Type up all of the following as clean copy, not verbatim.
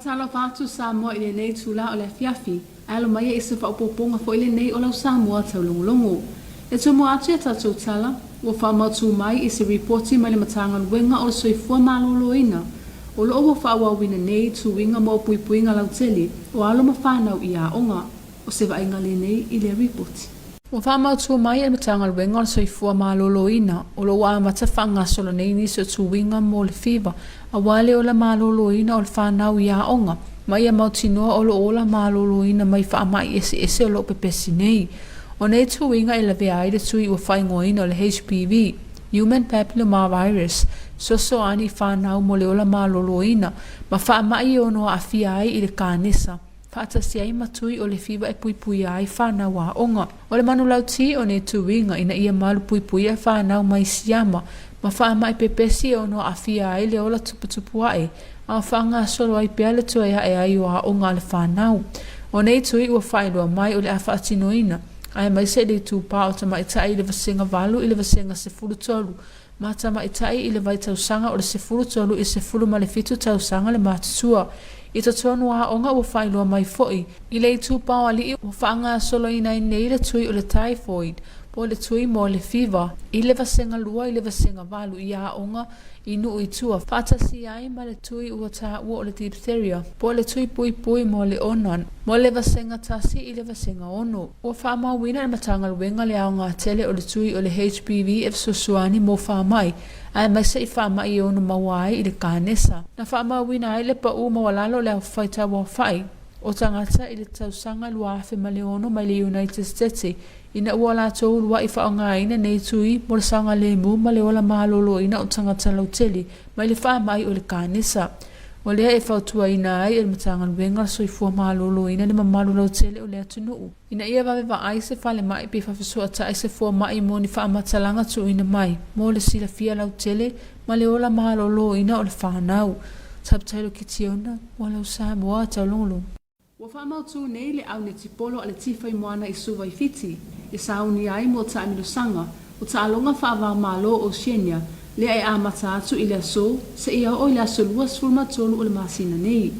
tala fatu Samoa ile nei tula o le fiafi. Alo mai e se whaupoponga fo ile nei o lau Samoa taulongolongo. E tumo atu e tatou tala, o whamatu mai i se reporti mai le matanga luenga o soifua maloloina. O lo o whawawina nei tu winga mo puipuinga lau tele, o alo mawhanau i a onga, o se vainga le nei i le reporti. O whamatu mai e matanga luenga o soifua maloloina, o lo wa matawhanga solo nei ni so tu winga mo le fiva, a wale o la maloloina o le whanau i a onga, mai e mautinoa o lo ola maloloina mai whaamai ese o lo pepesi nei. O nei tuinga e la veai le tui ua whaingoina o le HPV, Human Papillomavirus, so ani whanau mo le ola maloloina, ma whaamai o noa awhia ai i le kānesa. Whaatasi ai matui o le fiwa e puipui ai whanau a onga. O le manulau ti o nei tuinga ina ia malu puipui e whanau mai siama, ma whaamai pepesi o noa awhia ai le ola tuputupu ai, a whanga solo ai pia le tue e ai o a onga le whanau. O nei tui ua whailua mai o le awhaatinoina, ai mai se le tupa o tama itai i le vasenga valu i le vasenga se fulu tolu. Ma tama itai i le vai tausanga o le se fulu tolu i se fulu ma le fitu tausanga le matusua. I to tonu a onga ua whailua mai foi. I le tupa o ali ua whaanga solo ina i nei le tui o le typhoid. Po le tui mo le fever. I le vasenga lua i le vasenga valu i a onga i nuu i tua. Whatasi ai ma le tui ua ta ua o le diphtheria. Po le tui pui pui mo le onan. Mo le vasenga tasi i le vasenga ono. Ua whaama wina le matanga luenga le ao ngā tele o le tui o le HPV e susuani mo whaamai. Ai mai se i whaama i ono mawai i le kānesa. Na whaama wina ai le pa u mawalalo le au whaita wa whai. O tangata i le tausanga luafe ma le ono mai le United States. Ina ua la tau lua i whaonga ina nei tui mo le sanga le mu ma le ola malolo ina o tangata lauteli mai le whaamai o le kānesa. O lea e whautua ina ai e le matanga luenga soifua malolo ina le mamalu lauteli o lea tunuu. Ina ia vawe wa ai se whale mai pi whawhisua ta ai se fua mai mo ni whaamatalanga tu ina mai. Mo le sila fia lauteli ma le ola malolo ina o le whanau. Tabtailo ki tiona, walau Samoa taulongolo. Wa whamautu nei le au ne tipolo a le tifai moana i suwa i fiti. E sauni ai mo ta amilusanga o ta alonga whawa malo o Xenia le ai amata atu i le aso se ia o le aso luas fulma tolu o le masina nei.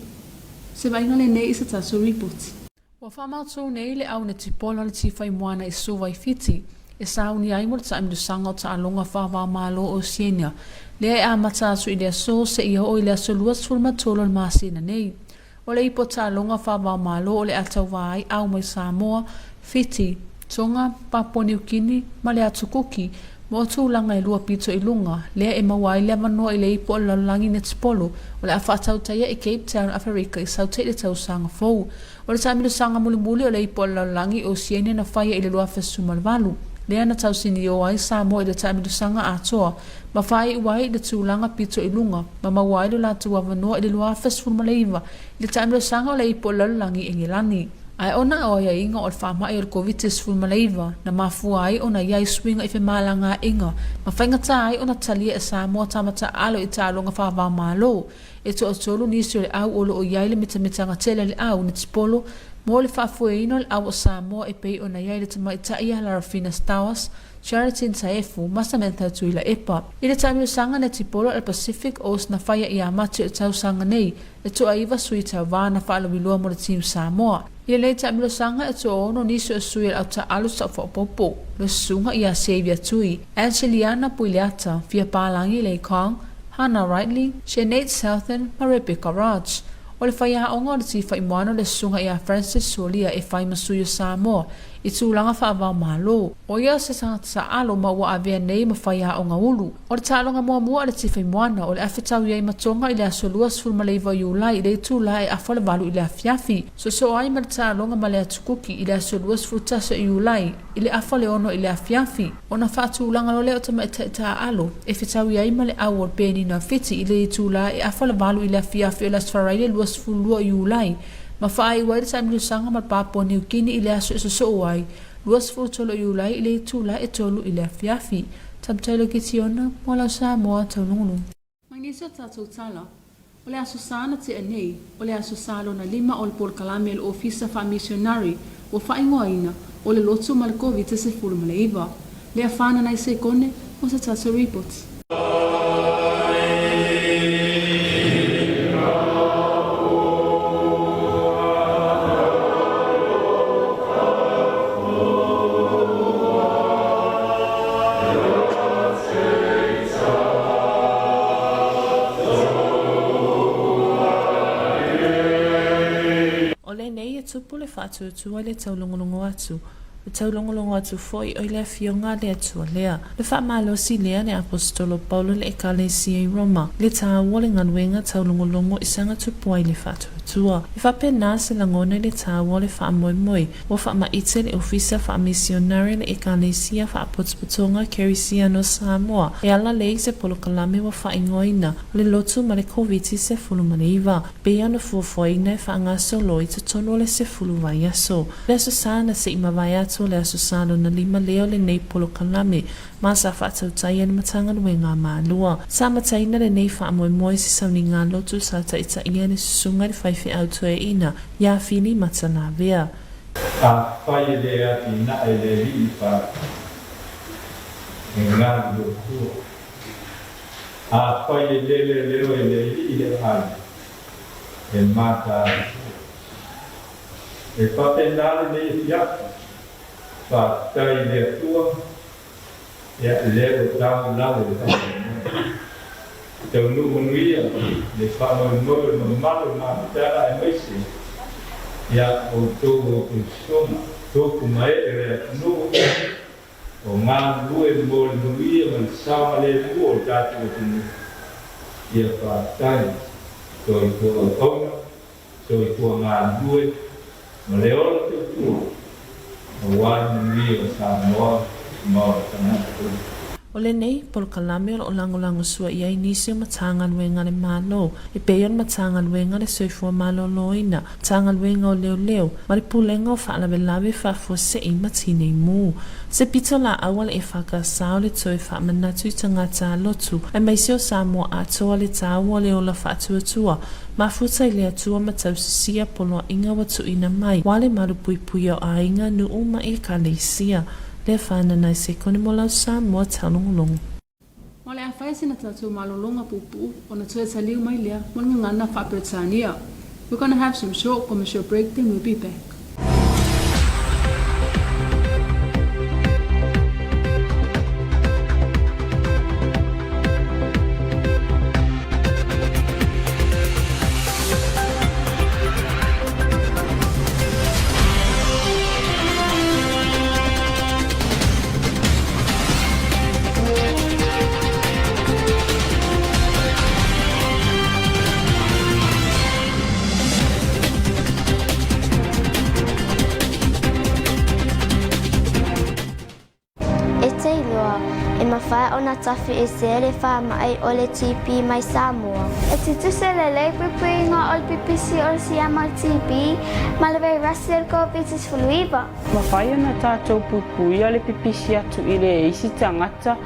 Se vainga le nei isa taso report. Wa whamautu nei le au ne tipolo a le tifai moana i suwa i fiti. E sauni ai mo ta amilusanga o ta alonga whawa malo o Xenia le ai amata atu i le aso se ia o le aso luas fulma tolu o le masina nei. O le ipo ta longa whawa malo o le atau vai au mai Samoa, Fiti, Tonga, Papua New Guinea, ma le atu kuki, mo tu langa e lua pito i lunga, lea e mawai le manoa i le ipo o lalangi ne tipolo, o le awhatau taia i Cape Town, Africa, i saute le tau sanga fau. O le tamilu sanga muli muli o le ipo o lalangi o siene na whaia i le lua fesu malvalu. Lea na tau sini o ai Samoa i le tamilu sanga atoa, ma whai uai le tūlanga pito i lunga, ma mawai le latu wawanoa i le lua fesu maleiva, i le tamilu sanga o le ipo o lalangi e ngilani. Ai ona o ia inga o le whamai o le COVID-19 fulmaleiva, na mafua ai o na iai swinga i whemalanga inga, ma whaingata ai o na talia e Samoa tamata alo i tālonga whawā malo, e to o tolu nisi o le au olo o iai le mitamitanga tele le au ni tipolo, mo le whafueino le au o Samoa e pei o na iai le tamaita ia la Rafina Stowers, Charity in Taefu, Masamenta tuila epa. I le tamiu sanga ne tipolo al Pacific Ocean na whaia i amatu e tau sanga nei, le toa iwa sui tau vāna whaalawilua mo le team Samoa. I le tamiu sanga e toa ono niso e sui au ta alu sa whaopopo, le sunga i a Xavier Tui, Angeliana Puileata, Fia Palangi Le Kong, Hannah Rightly, Sinead Southern, ma Rebecca Raj. O le whaia onga o le tifa i moano le sunga i a Francis Solia e whai masuyo Samoa, i tūlanga whaavau malo. O ia se tangata sa alo ma ua avea nei ma whaia onga ulu. O le tālonga mua mua le tifa i moana, o le awhetau iai matonga i le aso luas fulmaleiva i ulai, i le tūla e awha le valu i le awhiafi. So ai ma le tālonga ma le atukuki i le aso luas fultasa i ulai, i le awha le ono i le awhiafi. O na whaatūlanga lo le o tama e ta alo, e whetau iai ma le au o pēni na fiti i le tūla e awha le valu i le awhiafi o le asfarai le luas fulua i ulai. Ma whaai wai le tamilu sanga ma Papua New Guinea i le aso e so ai, luas fulu tolo i ulai i le tūla e tolu i le awhiafi. Tabtailo ki tiona, walau Samoa taulongolo. Magnisa tātou tala, o le aso sana te anei, o le aso salo na 5 o le porkalame le Komiti Faamisionare, o whaingoaina, o le lotu ma le COVID-19 fulmaleiva. Le a whana nai se kone, o sa tātou reports. tupu le whaatuatua le taulongolongo atu. Le taulongolongo atu foi o le fionga le atua lea. Le whaamalosi lea le apostolo Paulo le ekalesia i Roma. Le tāua le ngaluenga taulongolongo isanga tupua i le whaatuatua. Le whapena se langone le tāua le whaamoemoi. O whaamaite le ofisa Missionary le ekalesia whaapotspotonga Congregational Samoa. E ala lei se polokalame wa whaingoina. Le lotu ma le Komiti Faamisionare. Bea na fuafuaina e whaangaso loi te tono le se fulu vai aso. Le aso sana se ima vai ato le aso salo na lima leo le nei polokalame. Ma sa whaatautai ane matanga nue ngā mālua. Sa mataina le nei whaamoemoi se sauni ngā lotu sa taita ia ne susunga le whaiwhi auto e ina. Ia fini matana vea. A whai lea ki na e le ri wha e ngā lotu. A whai leo e le ri le hane. E mata e whapenale le fiatu. Wha tai le tua. Ia leo tau lau le whapenale. Tau nuia le whamoemoi no malu mātara e maisi. Ia o tōku o kusoma, tōku mai e rea tunu. O ngā lue mō le nuia man sawa le lua o tātu o tunu. Ia whātai, tō i kua o tonga, tō i kua ngā lue, ma le ola te tua. O wāni nuia o Samoa, maora tanaka tū. O le nei, polokalame o lango sua ia inisi o matanga luenga le malo. E peon matanga luenga le soifua malo loina. Matanga luenga o leo. Ma le pulenga o whaalawe whafua se i matine i mū. Se pito la awal e whakasao le toi whaamanatu i tangata lotu. E maisi o Samoa atoa le tāua le ola whaatuatua. Ma futa i le atua matausisia polo inga watu ina mai. Wale maru pui o a inga nu uma e kaleisia. Le whanana se kone mo lau Samoa taulongolongo. Ma le awhai sina tatu malolonga pupu o na tue taliu mai lea mo ngana whaapretania. We're going to have some short commercial break, then we'll be back. Ona tafi e sere wha mai o le TP mai Samoa. E titu se le le pipui ngā o PPC o sia mai TP, ma le vei rasi el COVID-19 fuluiva. Ma whai ana tātou pupui a le PPC atu i le eisi tangata,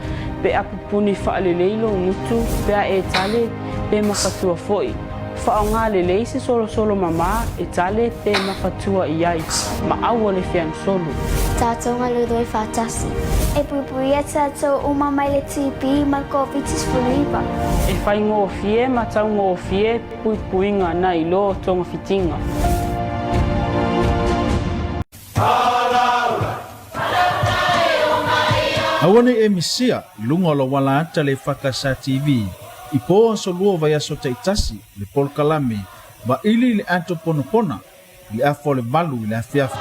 pe a pupuni wha le leilo ngutu, pe a e tale, pe makatua foi. Wha o ngā le leisi solo mama, e tale pe makatua i ai, ma aua le whian solo. Tātou ngā ludoi whātasi. E pupui a tātou uma mai le TP ma COVID-19 fuluiva. E whai ngō fie, ma tau ngō fie, pui ngā na i lo tonga fitinga. Awane e misia, lunga la wala ata le EFKS TV. I poa so lua vai aso taitasi, le polkalame, va ili le anto ponopona, le afo le valu, le afiafa.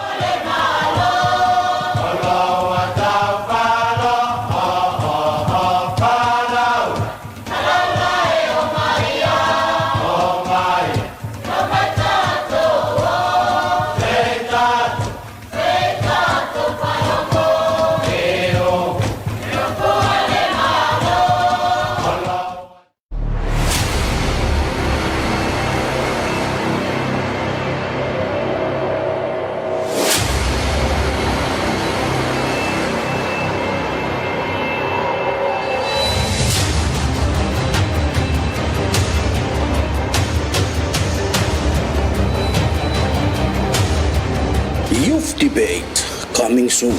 Youth Debate coming soon.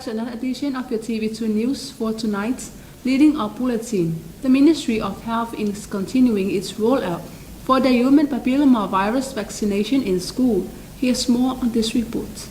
to another edition of your TV2 News for tonight. Leading our bulletin, the Ministry of Health is continuing its rollout for the human papillomavirus vaccination in school. Here's more on this report.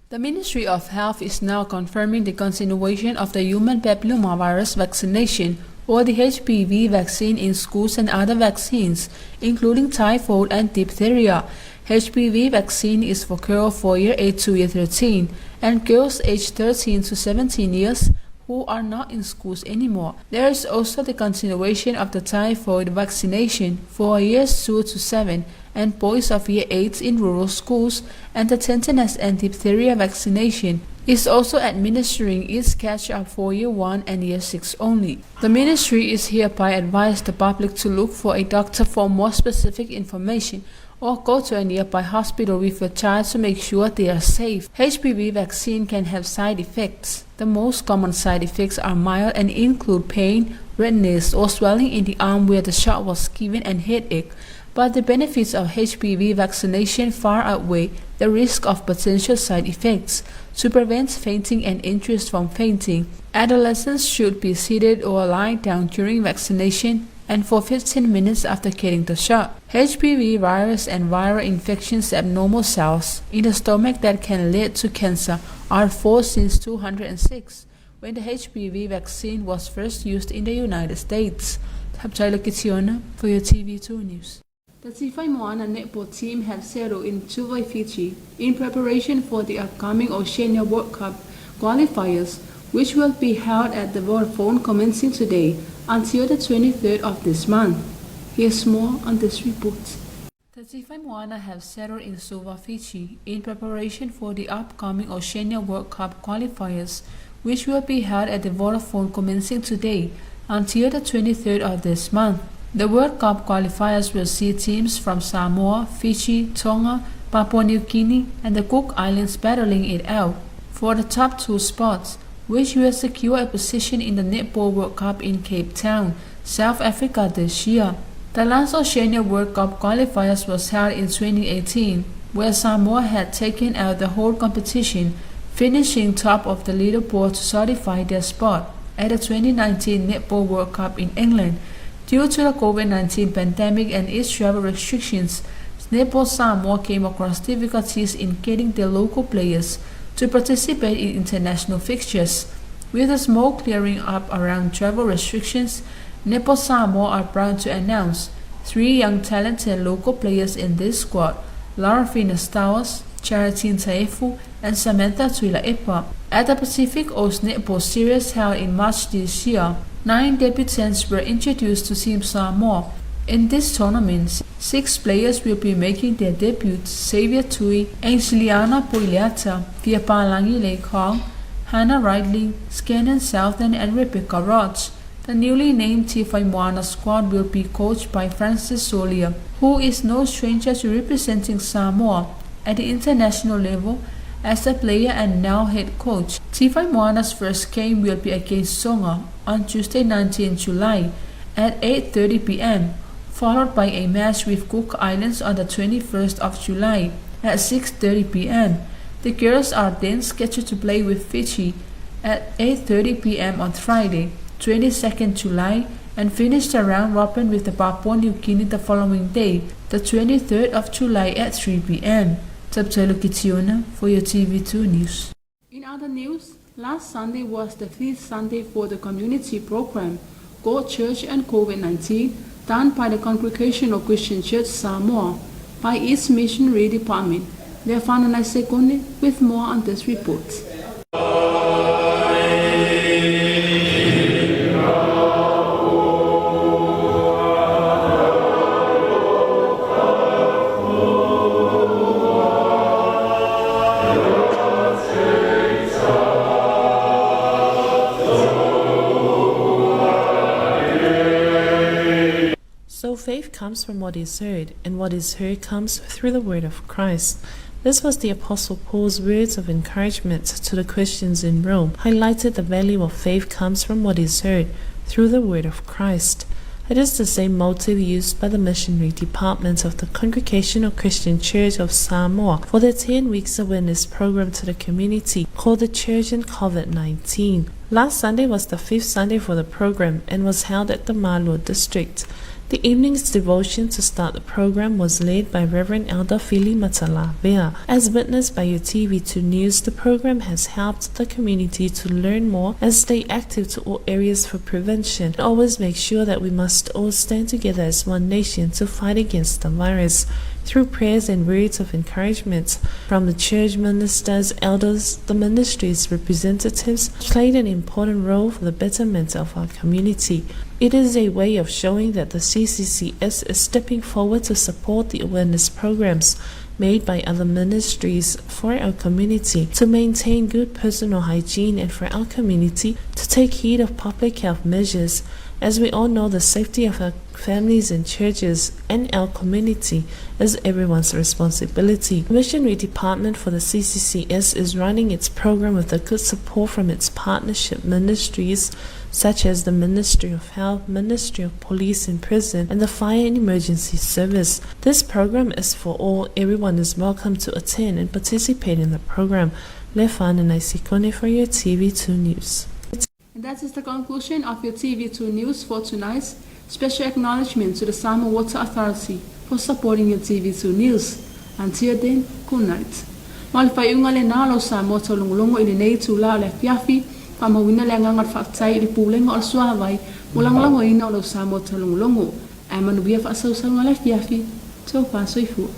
The Ministry of Health is now confirming the continuation of the human papillomavirus vaccination or the HPV vaccine in schools and other vaccines, including typhoid and diphtheria. HPV vaccine is for girls for year 8 to year 13 and girls aged 13 to 17 years who are not in schools anymore. There is also the continuation of the typhoid vaccination for years 2 to 7 and boys of year 8 in rural schools, and the tetanus and diphtheria vaccination is also administering its catch-up for year 1 and year 6 only. The ministry is hereby advised the public to look for a doctor for more specific information or go to a nearby hospital with your child to make sure they are safe. HPV vaccine can have side effects. The most common side effects are mild and include pain, redness or swelling in the arm where the shot was given and headache. But the benefits of HPV vaccination far outweigh the risk of potential side effects. To prevent fainting and interest from fainting, adolescents should be seated or lie down during vaccination and for 15 minutes after getting the shot. HPV virus and viral infections abnormal cells in the stomach that can lead to cancer are found since 2006, when the HPV vaccine was first used in the United States. Taulogologo for your TV2 News. The Tifai Moana netball team have settled in Tuvalu, Fiji in preparation for the upcoming Oceania World Cup qualifiers, which will be held at the Vodafone commencing today until the 23rd of this month. Here's more on this report. The Tifai Moana have settled in Tuvalu, Fiji in preparation for the upcoming Oceania World Cup qualifiers, which will be held at the Vodafone commencing today until the 23rd of this month. The World Cup qualifiers will see teams from Samoa, Fiji, Tonga, Papua New Guinea and the Cook Islands battling it out for the top 2 spots, which will secure a position in the Netball World Cup in Cape Town, South Africa this year. The last Oceania World Cup qualifiers was held in 2018, where Samoa had taken out the whole competition, finishing top of the leaderboard to certify their spot at the 2019 Netball World Cup in England. Due to the COVID-19 pandemic and its travel restrictions, Netball Samoa came across difficulties in getting their local players to participate in international fixtures. With a small clearing up around travel restrictions, Netball Samoa are proud to announce 3 young talented local players in this squad: Larafina Stowers, Charitine Taefu, and Samantha Tuila-Epa. At the Pacific Ocean Netball Series held in March this year, 9 debutants were introduced to Team Samoa. In this tournament, 6 players will be making their debuts: Xavier Tui, Angeliana Puiliata, Fiapalangi Leikong, Hannah Ridley, Scannon Southern, and Rebecca Roach. The newly named Tifai Moana squad will be coached by Francis Solia, who is no stranger to representing Samoa at the international level as a player and now head coach. Tifai Moana's first game will be against Tonga on Tuesday 19 July at 8:30 p.m, followed by a match with Cook Islands on the 21st of July at 6:30 p.m. The girls are then scheduled to play with Fiji at 8:30 p.m. on Friday, 22nd July, and finish the round robin with the Papua New Guinea the following day, the 23rd of July at 3 p.m. Taulogologo for your TV2 News. In other news, last Sunday was the 5th Sunday for the community program, God, Church and COVID-19, done by the Congregational Christian Church Samoa by its Missionary Department. Lefana Sekone with more on this report. So faith comes from what is heard, and what is heard comes through the word of Christ. This was the Apostle Paul's words of encouragement to the Christians in Rome, highlighted the value of faith comes from what is heard through the word of Christ. It is the same motive used by the Missionary Department of the Congregational Christian Church of Samoa for their 10 weeks awareness program to the community called the Church in COVID-19. Last Sunday was the 5th Sunday for the program and was held at the Malo district. The evening's devotion to start the program was led by Reverend Elder Phili Matalabea. As witnessed by your TV2 News, the program has helped the community to learn more and stay active to all areas for prevention and always make sure that we must all stand together as one nation to fight against the virus. Through prayers and words of encouragement from the church ministers, elders, the ministry's representatives played an important role for the betterment of our community. It is a way of showing that the CCCS is stepping forward to support the awareness programs made by other ministries for our community to maintain good personal hygiene and for our community to take heed of public health measures. As we all know, the safety of our families and churches and our community is everyone's responsibility. The Missionary Department for the CCCS is running its program with the good support from its partnership ministries such as the Ministry of Health, Ministry of Police and Prison, and the Fire and Emergency Service. This program is for all. Everyone is welcome to attend and participate in the program. Lefan and Isikone for your TV2 News. And that is the conclusion of your TV2 News for tonight. Special acknowledgement to the Samoa Water Authority for supporting your TV2 News. Until then, good night. Malfai unga le nalo Samoa Taulogologo ili nei tula le fiafi pa mawina le ngangat faktai ili pulenga o suawai ulang lango ina o Samoa Taulogologo. Ai manuia fa sausa le fiafi. So paso i fu.